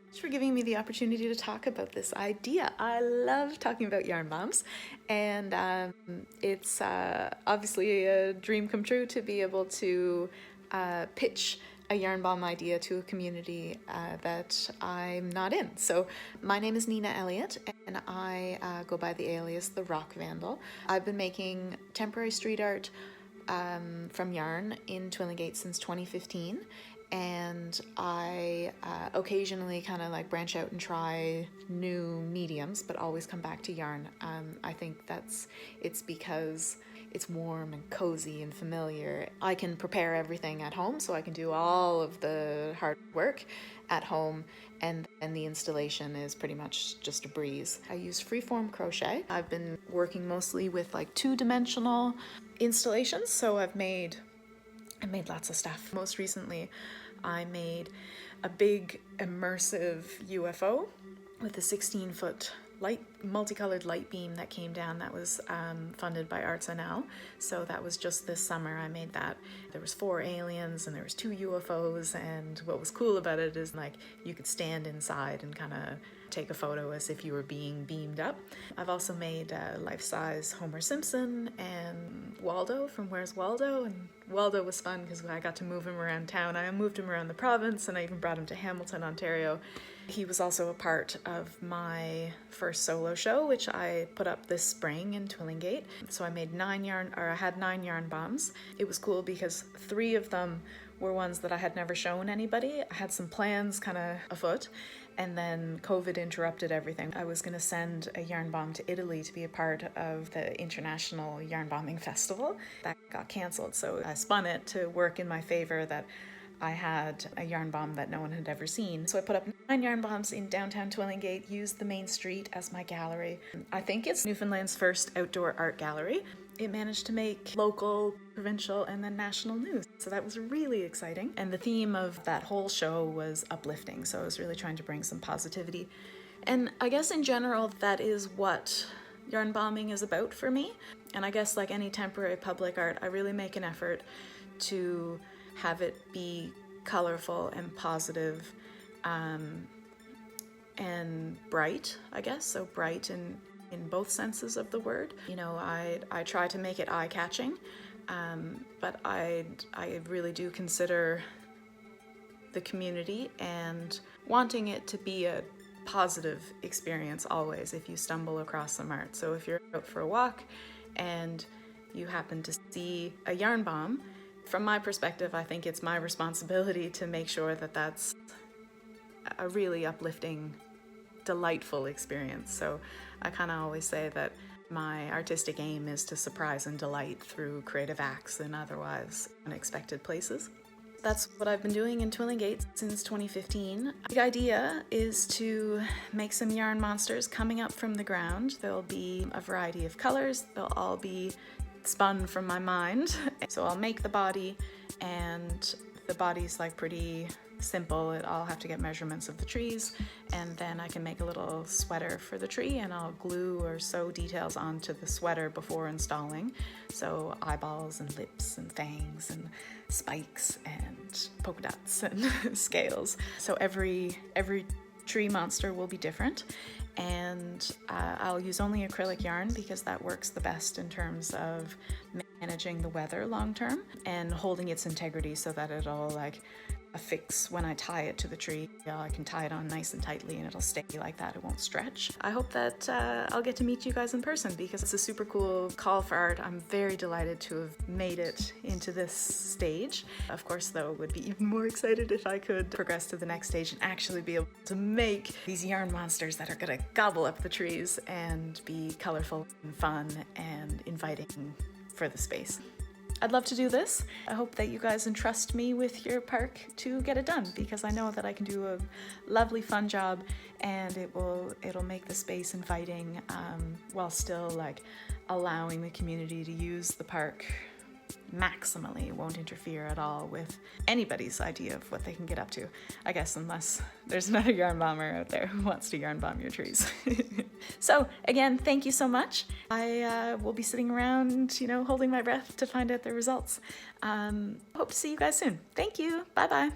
Thanks for giving me the opportunity to talk about this idea. I love talking about yarn bombs, and it's obviously a dream come true to be able to pitch a yarn bomb idea to a community that I'm not in. So my name is Nina Elliott, and I go by the alias The Rock Vandal. I've been making temporary street art from yarn in Twillingate since 2015, and I occasionally kind of like branch out and try new mediums, but always come back to yarn. I think it's because it's warm and cozy and familiar. I can prepare everything at home, so I can do all of the hard work at home, and the installation is pretty much just a breeze. I use freeform crochet. I've been working mostly with like two-dimensional installations, so I made lots of stuff. Most recently, I made a big immersive UFO with a 16-foot multicolored light beam that came down that was funded by Arts NL. So that was just this summer I made that. There was 4 aliens and there was 2 UFOs, and what was cool about it is like you could stand inside and kind of take a photo as if you were being beamed up. I've also made life-size Homer Simpson and Waldo from Where's Waldo, and Waldo was fun because I got to move him around town. I moved him around the province, and I even brought him to Hamilton, Ontario. He was also a part of my first solo show, which I put up this spring in Twillingate. So I made 9 yarn bombs. It was cool because 3 of them were ones that I had never shown anybody. I had some plans kind of afoot, and then COVID interrupted everything. I was gonna send a yarn bomb to Italy to be a part of the International Yarn Bombing Festival. That got canceled, so I spun it to work in my favor that I had a yarn bomb that no one had ever seen. So I put up 9 yarn bombs in downtown Twillingate, used the main street as my gallery. I think it's Newfoundland's first outdoor art gallery. It managed to make local, provincial, and then national news. So that was really exciting. And the theme of that whole show was uplifting. So I was really trying to bring some positivity. And I guess in general, that is what yarn bombing is about for me. And I guess like any temporary public art, I really make an effort to have it be colorful and positive, and bright, I guess. So bright in both senses of the word. You know, I try to make it eye-catching, but I really do consider the community and wanting it to be a positive experience always if you stumble across some art. So if you're out for a walk and you happen to see a yarn bomb, from my perspective, I think it's my responsibility to make sure that that's a really uplifting, delightful experience. So I kind of always say that my artistic aim is to surprise and delight through creative acts in otherwise unexpected places. That's what I've been doing in Twillingate since 2015. The idea is to make some yarn monsters coming up from the ground. There'll be a variety of colors. They'll all be spun from my mind. So I'll make the body, and the body's like pretty simple. I'll have to get measurements of the trees, and then I can make a little sweater for the tree, and I'll glue or sew details onto the sweater before installing. So eyeballs and lips and fangs and spikes and polka dots and scales. So every tree monster will be different, and I'll use only acrylic yarn because that works the best in terms of managing the weather long term and holding its integrity so that it'll like affix when I tie it to the tree. I can tie it on nice and tightly and it'll stay like that, it won't stretch. I hope that I'll get to meet you guys in person because it's a super cool call for art. I'm very delighted to have made it into this stage. Of course though, would be even more excited if I could progress to the next stage and actually be able to make these yarn monsters that are gonna gobble up the trees and be colorful and fun and inviting for the space. I'd love to do this. I hope that you guys entrust me with your park to get it done because I know that I can do a lovely fun job, and it'll make the space inviting while still like allowing the community to use the park maximally. It won't interfere at all with anybody's idea of what they can get up to, I guess, unless there's another yarn bomber out there who wants to yarn bomb your trees. So again, thank you so much. I will be sitting around, holding my breath to find out the results. Hope to see you guys soon. Thank you. Bye-bye.